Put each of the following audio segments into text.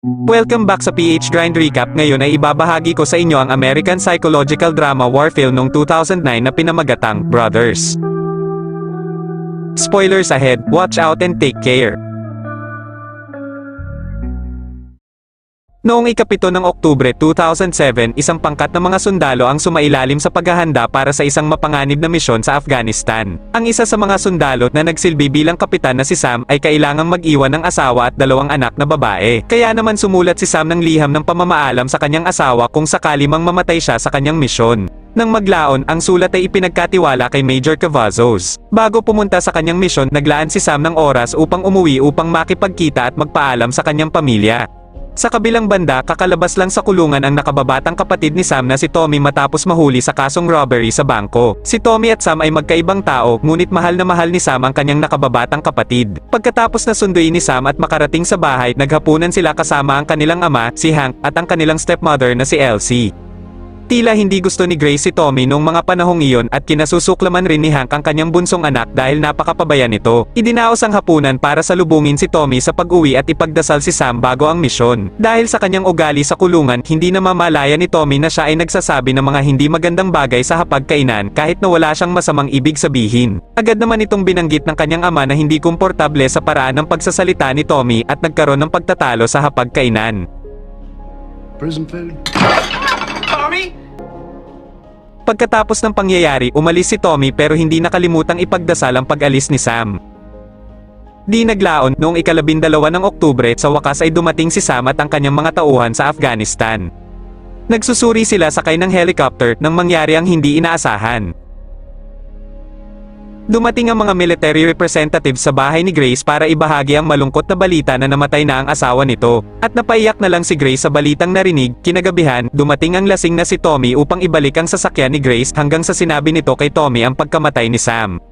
Welcome back sa PH Grind Recap. Ngayon ay ibabahagi ko sa inyo ang American psychological drama war film noong 2009 na pinamagatang Brothers. Spoilers ahead, watch out and take care. Noong ika-7 ng Oktubre 2007, isang pangkat ng mga sundalo ang sumailalim sa paghahanda para sa isang mapanganib na misyon sa Afghanistan. Ang isa sa mga sundalo na nagsilbi bilang kapitan na si Sam ay kailangang mag-iwan ng asawa at 2 anak na babae. Kaya naman sumulat si Sam ng liham ng pamamaalam sa kanyang asawa kung sakali mang mamatay siya sa kanyang misyon. Nang maglaon, ang sulat ay ipinagkatiwala kay Major Cavazos. Bago pumunta sa kanyang misyon, naglaan si Sam ng oras upang umuwi upang makipagkita at magpaalam sa kanyang pamilya. Sa kabilang banda, kakalabas lang sa kulungan ang nakababatang kapatid ni Sam na si Tommy matapos mahuli sa kasong robbery sa bangko. Si Tommy at Sam ay magkaibang tao, ngunit mahal na mahal ni Sam ang kanyang nakababatang kapatid. Pagkatapos na sunduin ni Sam at makarating sa bahay, naghapunan sila kasama ang kanilang ama, si Hank, at ang kanilang stepmother na si Elsie. Tila hindi gusto ni Grace si Tommy noong mga panahong iyon at kinasusuklaman rin ni Hank ang kanyang bunsong anak dahil napakapabaya nito. Idinaos ang hapunan para salubungin si Tommy sa pag-uwi at ipagdasal si Sam bago ang misyon. Dahil sa kanyang ugali sa kulungan, hindi na mamalaya ni Tommy na siya ay nagsasabi ng mga hindi magandang bagay sa hapagkainan kahit na wala siyang masamang ibig sabihin. Agad naman itong binanggit ng kanyang ama na hindi komportable sa paraan ng pagsasalita ni Tommy at nagkaroon ng pagtatalo sa hapagkainan. Prison food. Tommy? Pagkatapos ng pangyayari, umalis si Tommy pero hindi nakalimutang ipagdasal ang pag-alis ni Sam. Di naglaon, noong ika-12 ng Oktubre, sa wakas ay dumating si Sam at ang kanyang mga tauhan sa Afghanistan. Nagsusuri sila sakay ng helicopter nang mangyari ang hindi inaasahan. Dumating ang mga military representatives sa bahay ni Grace para ibahagi ang malungkot na balita na namatay na ang asawa nito. At napaiyak na lang si Grace sa balitang narinig. Kinagabihan, dumating ang lasing na si Tommy upang ibalik ang sasakyan ni Grace hanggang sa sinabi nito kay Tommy ang pagkamatay ni Sam.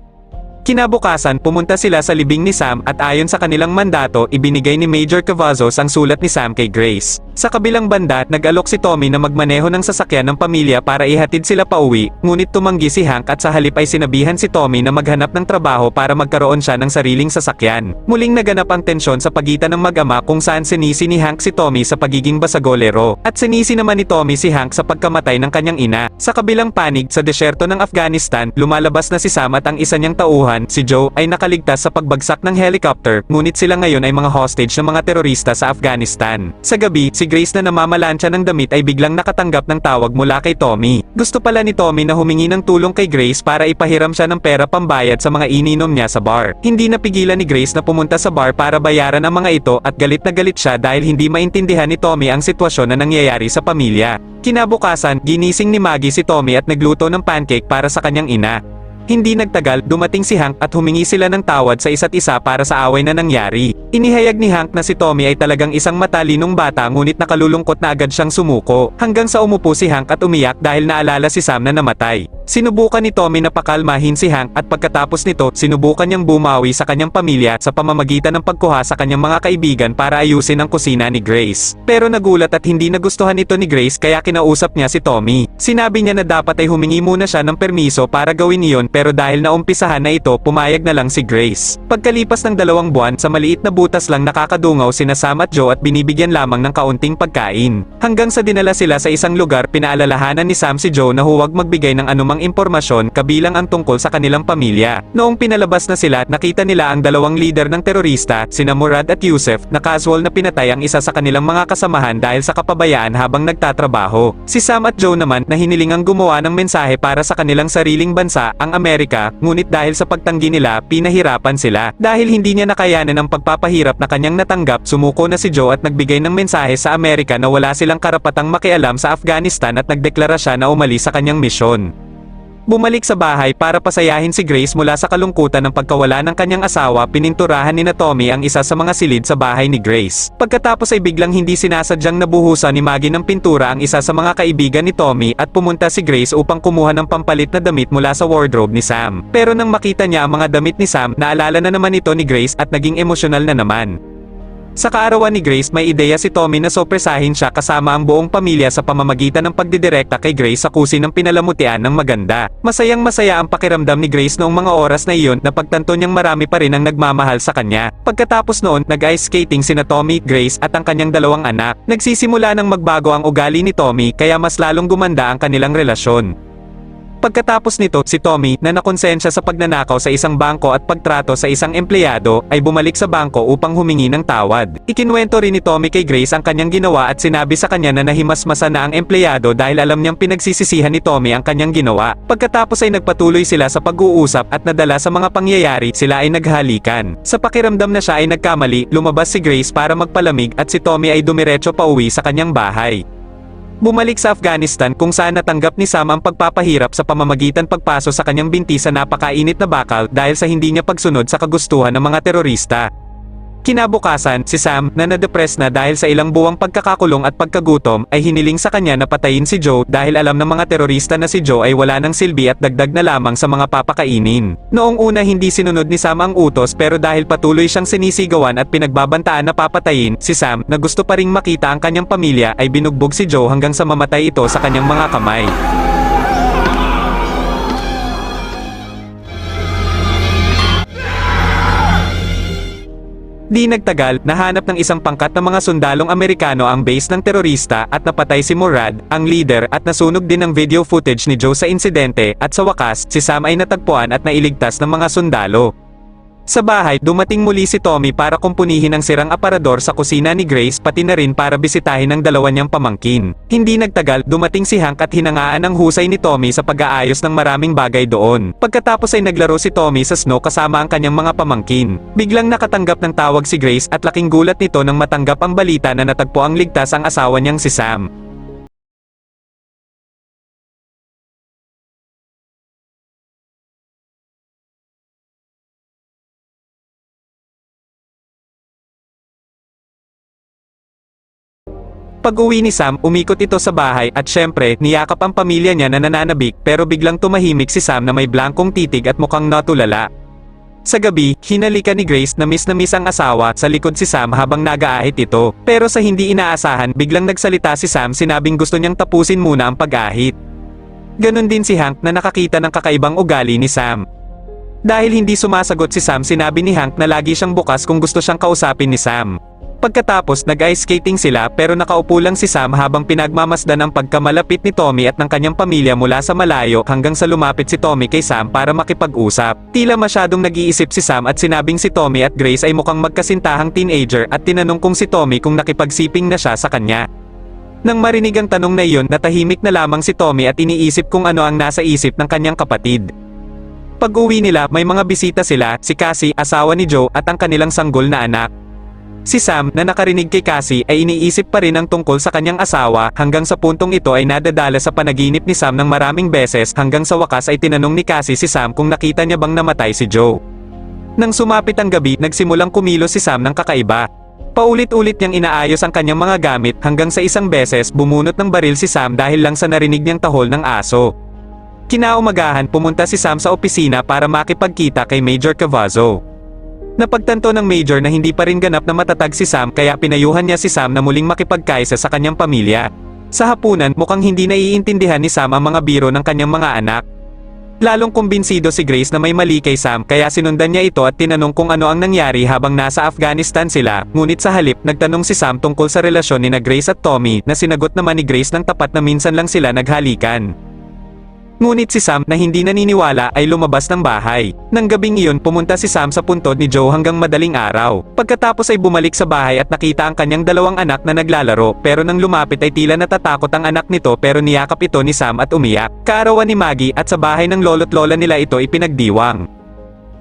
Kinabukasan, pumunta sila sa libing ni Sam at ayon sa kanilang mandato, ibinigay ni Major Cavazos ang sulat ni Sam kay Grace. Sa kabilang banda, nag-alok si Tommy na magmaneho ng sasakyan ng pamilya para ihatid sila pauwi, ngunit tumanggi si Hank at sa halip ay sinabihan si Tommy na maghanap ng trabaho para magkaroon siya ng sariling sasakyan. Muling naganap ang tensyon sa pagitan ng mag-ama kung saan sinisi ni Hank si Tommy sa pagiging basagolero, at sinisi naman ni Tommy si Hank sa pagkamatay ng kanyang ina. Sa kabilang panig, sa desyerto ng Afghanistan, lumalabas na si Sam at ang isa niyang tauhan, si Joe, ay nakaligtas sa pagbagsak ng helicopter, ngunit sila ngayon ay mga hostage ng mga terorista sa Afghanistan. Sa gabi, si Grace na namamalansya ng damit ay biglang nakatanggap ng tawag mula kay Tommy. Gusto pala ni Tommy na humingi ng tulong kay Grace para ipahiram siya ng pera pambayad sa mga ininom niya sa bar. Hindi napigilan ni Grace na pumunta sa bar para bayaran ang mga ito at galit na galit siya dahil hindi maintindihan ni Tommy ang sitwasyon na nangyayari sa pamilya. Kinabukasan, ginising ni Maggie si Tommy at nagluto ng pancake para sa kanyang ina. Hindi nagtagal, dumating si Hank at humingi sila ng tawad sa isa't isa para sa away na nangyari. Inihayag ni Hank na si Tommy ay talagang isang matalinong bata ngunit nakalulungkot na agad siyang sumuko, hanggang sa umupo si Hank at umiyak dahil naalala si Sam na namatay. Sinubukan ni Tommy na pakalmahin si Hank at pagkatapos nito, sinubukan niyang bumawi sa kanyang pamilya sa pamamagitan ng pagkuha sa kanyang mga kaibigan para ayusin ang kusina ni Grace. Pero nagulat at hindi nagustuhan ito ni Grace kaya kinausap niya si Tommy. Sinabi niya na dapat ay humingi muna siya ng permiso para gawin iyon pero dahil naumpisahan na ito, pumayag na lang si Grace. Pagkalipas ng 2 buwan, sa maliit na butas lang nakakadungaw sina Sam at Joe at binibigyan lamang ng kaunting pagkain. Hanggang sa dinala sila sa isang lugar, pinaalalahanan ni Sam si Joe na huwag magbigay ng anumang impormasyon kabilang ang tungkol sa kanilang pamilya. Noong pinalabas na sila, nakita nila ang 2 leader ng terorista, sina Murad at Yusef, na casual na pinatay ang isa sa kanilang mga kasamahan dahil sa kapabayaan habang nagtatrabaho. Si Sam at Joe naman na hinilingang gumawa ng mensahe para sa kanilang sariling bansa, ang Amerika, ngunit dahil sa pagtanggi nila, pinahirapan sila. Dahil hindi niya nakayanan ang pagpapahirap na kanyang natanggap, sumuko na si Joe at nagbigay ng mensahe sa Amerika na wala silang karapatang makialam sa Afghanistan at nagdeklara siya na umalis sa kanyang misyon. Bumalik sa bahay para pasayahin si Grace mula sa kalungkutan ng pagkawala ng kanyang asawa, pininturahan ni Tommy ang isa sa mga silid sa bahay ni Grace. Pagkatapos ay biglang hindi sinasadyang nabuhusan ni Maggie ng pintura ang isa sa mga kaibigan ni Tommy at pumunta si Grace upang kumuha ng pampalit na damit mula sa wardrobe ni Sam. Pero nang makita niya ang mga damit ni Sam, naalala na naman ito ni Grace at naging emosyonal na naman. Sa kaarawan ni Grace may ideya si Tommy na sorpresahin siya kasama ang buong pamilya sa pamamagitan ng pagdidirekta kay Grace sa kusin ng pinalamutian ng maganda. Masayang masaya ang pakiramdam ni Grace noong mga oras na iyon na pagtanto niyang marami pa rin ang nagmamahal sa kanya. Pagkatapos noon, nag-ice skating sina Tommy, Grace at ang kanyang dalawang anak. Nagsisimula ng magbago ang ugali ni Tommy kaya mas lalong gumanda ang kanilang relasyon. Pagkatapos nito, si Tommy, na nakonsensya sa pagnanakaw sa isang bangko at pagtrato sa isang empleyado, ay bumalik sa bangko upang humingi ng tawad. Ikinwento rin ni Tommy kay Grace ang kanyang ginawa at sinabi sa kanya na nahimasmasa na ang empleyado dahil alam niyang pinagsisisihan ni Tommy ang kanyang ginawa. Pagkatapos ay nagpatuloy sila sa pag-uusap at nadala sa mga pangyayari, sila ay naghalikan. Sa pakiramdam na siya ay nagkamali, lumabas si Grace para magpalamig at si Tommy ay dumiretso pa uwi sa kanyang bahay. Bumalik sa Afghanistan kung saan natanggap ni Sam ang pagpapahirap sa pamamagitan pagpaso sa kanyang binti sa napakainit na bakal dahil sa hindi niya pagsunod sa kagustuhan ng mga terorista. Kinabukasan, si Sam, na na-depress na dahil sa ilang buwang pagkakakulong at pagkagutom, ay hiniling sa kanya na patayin si Joe dahil alam ng mga terorista na si Joe ay wala ng silbi at dagdag na lamang sa mga papakainin. Noong una hindi sinunod ni Sam ang utos pero dahil patuloy siyang sinisigawan at pinagbabantaan na papatayin, si Sam, na gusto pa ring makita ang kanyang pamilya ay binugbog si Joe hanggang sa mamatay ito sa kanyang mga kamay. Di nagtagal, nahanap ng isang pangkat ng mga sundalong Amerikano ang base ng terorista at napatay si Murad, ang leader, at nasunog din ang video footage ni Joe sa insidente at sa wakas, si Sam ay natagpuan at nailigtas ng mga sundalo. Sa bahay, dumating muli si Tommy para kumpunihin ang sirang aparador sa kusina ni Grace pati na rin para bisitahin ang dalawa niyang pamangkin. Hindi nagtagal, dumating si Hank at hinangaan ang husay ni Tommy sa pag-aayos ng maraming bagay doon. Pagkatapos ay naglaro si Tommy sa snow kasama ang kanyang mga pamangkin. Biglang nakatanggap ng tawag si Grace at laking gulat nito nang matanggap ang balita na natagpo ang ligtas ang asawa niyang si Sam. Pag-uwi ni Sam, umikot ito sa bahay at syempre, niyakap ang pamilya niya na nananabik pero biglang tumahimik si Sam na may blankong titig at mukhang natulala. Sa gabi, hinalikan ni Grace na miss ang asawa sa likod si Sam habang nag-aahit ito. Pero sa hindi inaasahan, biglang nagsalita si Sam sinabing gusto niyang tapusin muna ang pag-ahit. Ganon din si Hank na nakakita ng kakaibang ugali ni Sam. Dahil hindi sumasagot si Sam, sinabi ni Hank na lagi siyang bukas kung gusto siyang kausapin ni Sam. Pagkatapos nag-ice skating sila pero nakaupo lang si Sam habang pinagmamasdan ang pagkamalapit ni Tommy at ng kanyang pamilya mula sa malayo hanggang sa lumapit si Tommy kay Sam para makipag-usap. Tila masyadong nag-iisip si Sam at sinabing si Tommy at Grace ay mukhang magkasintahang teenager at tinanong kung si Tommy kung nakipagsiping na siya sa kanya. Nang marinig ang tanong na iyon, natahimik na lamang si Tommy at iniisip kung ano ang nasa isip ng kanyang kapatid. Pag-uwi nila, may mga bisita sila, si Cassie, asawa ni Joe, at ang kanilang sanggol na anak. Si Sam, na nakarinig kay Cassie, ay iniisip pa rin ang tungkol sa kanyang asawa, hanggang sa puntong ito ay nadadala sa panaginip ni Sam ng maraming beses hanggang sa wakas ay tinanong ni Cassie si Sam kung nakita niya bang namatay si Joe. Nang sumapit ang gabi, nagsimulang kumilos si Sam ng kakaiba. Paulit-ulit niyang inaayos ang kanyang mga gamit hanggang sa isang beses bumunot ng baril si Sam dahil lang sa narinig niyang tahol ng aso. Kinaumagahan, pumunta si Sam sa opisina para makipagkita kay Major Cavazzo. Napagtanto ng Major na hindi pa rin ganap na matatag si Sam kaya pinayuhan niya si Sam na muling makipagkaisa sa kanyang pamilya. Sa hapunan, mukhang hindi naiintindihan ni Sam ang mga biro ng kanyang mga anak. Lalong kumbinsido si Grace na may mali kay Sam kaya sinundan niya ito at tinanong kung ano ang nangyari habang nasa Afghanistan sila, ngunit sa halip nagtanong si Sam tungkol sa relasyon ni Grace at Tommy na sinagot naman ni Grace ng tapat na minsan lang sila naghalikan. Ngunit si Sam, na hindi naniniwala, ay lumabas ng bahay. Nang gabing iyon, pumunta si Sam sa puntod ni Joe hanggang madaling araw. Pagkatapos ay bumalik sa bahay at nakita ang kanyang dalawang anak na naglalaro, pero nang lumapit ay tila natatakot ang anak nito pero niyakap ito ni Sam at umiyak. Kaarawan ni Maggie at sa bahay ng lolo't lola nila ito ipinagdiwang.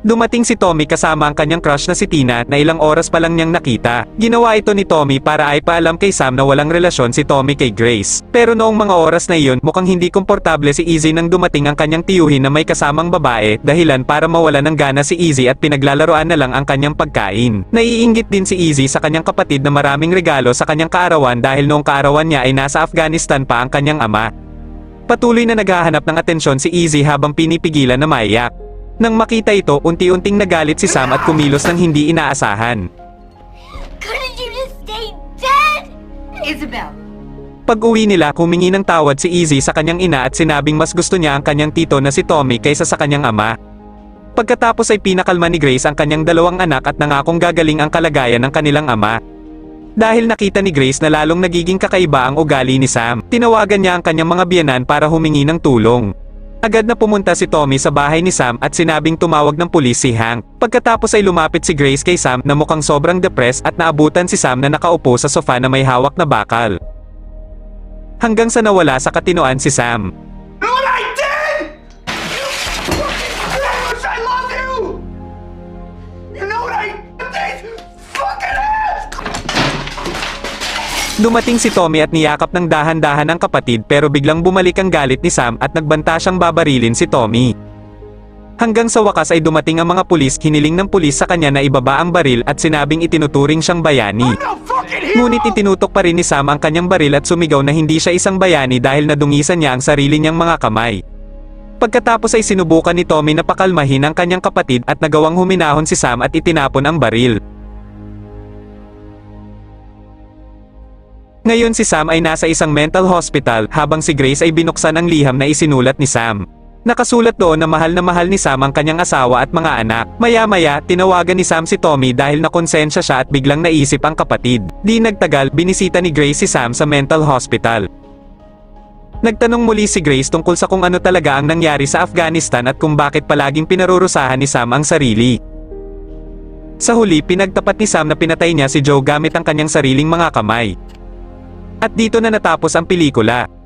Dumating si Tommy kasama ang kanyang crush na si Tina na ilang oras pa lang niyang nakita. Ginawa ito ni Tommy para ay paalam kay Sam na walang relasyon si Tommy kay Grace. Pero noong mga oras na iyon, mukhang hindi komportable si Izzy nang dumating ang kanyang tiyuhin na may kasamang babae, dahilan para mawala ng gana si Izzy at pinaglalaroan na lang ang kanyang pagkain. Naiinggit din si Izzy sa kanyang kapatid na maraming regalo sa kanyang kaarawan dahil noong kaarawan niya ay nasa Afghanistan pa ang kanyang ama. Patuloy na naghahanap ng atensyon si Izzy habang pinipigilan na maiyak. Nang makita ito, unti-unting nagalit si Sam at kumilos ng hindi inaasahan. Couldn't you Isabel. Pag-uwi nila, humingi ng tawad si Izzy sa kanyang ina at sinabing mas gusto niya ang kanyang tito na si Tommy kaysa sa kanyang ama. Pagkatapos ay pinakalma ni Grace ang kanyang dalawang anak at nangakong gagaling ang kalagayan ng kanilang ama. Dahil nakita ni Grace na lalong nagiging kakaiba ang ugali ni Sam, tinawagan niya ang kanyang mga biyenan para humingi ng tulong. Agad na pumunta si Tommy sa bahay ni Sam at sinabing tumawag ng pulis si Hank. Pagkatapos ay lumapit si Grace kay Sam na mukhang sobrang depressed at naabutan si Sam na nakaupo sa sofa na may hawak na bakal. Hanggang sa nawala sa katinoan si Sam. You know what I did? You fucking bitch, I love you! You know what I did? Fucking ass! Dumating si Tommy at niyakap ng dahan-dahan ang kapatid pero biglang bumalik ang galit ni Sam at nagbanta siyang babarilin si Tommy. Hanggang sa wakas ay dumating ang mga pulis, hiniling ng pulis sa kanya na ibaba ang baril at sinabing itinuturing siyang bayani. I'm a fucking hero! Ngunit itinutok pa rin ni Sam ang kanyang baril at sumigaw na hindi siya isang bayani dahil nadungisan niya ang sarili niyang mga kamay. Pagkatapos ay sinubukan ni Tommy na pakalmahin ang kanyang kapatid at nagawang huminahon si Sam at itinapon ang baril. Ngayon si Sam ay nasa isang mental hospital habang si Grace ay binuksan ang liham na isinulat ni Sam. Nakasulat doon na mahal ni Sam ang kanyang asawa at mga anak. Maya-maya, tinawagan ni Sam si Tommy dahil nakonsensya siya at biglang naisip ang kapatid. Di nagtagal, binisita ni Grace si Sam sa mental hospital. Nagtanong muli si Grace tungkol sa kung ano talaga ang nangyari sa Afghanistan at kung bakit palaging pinarurusahan ni Sam ang sarili. Sa huli, pinagtapat ni Sam na pinatay niya si Joe gamit ang kanyang sariling mga kamay. At dito na natapos ang pelikula.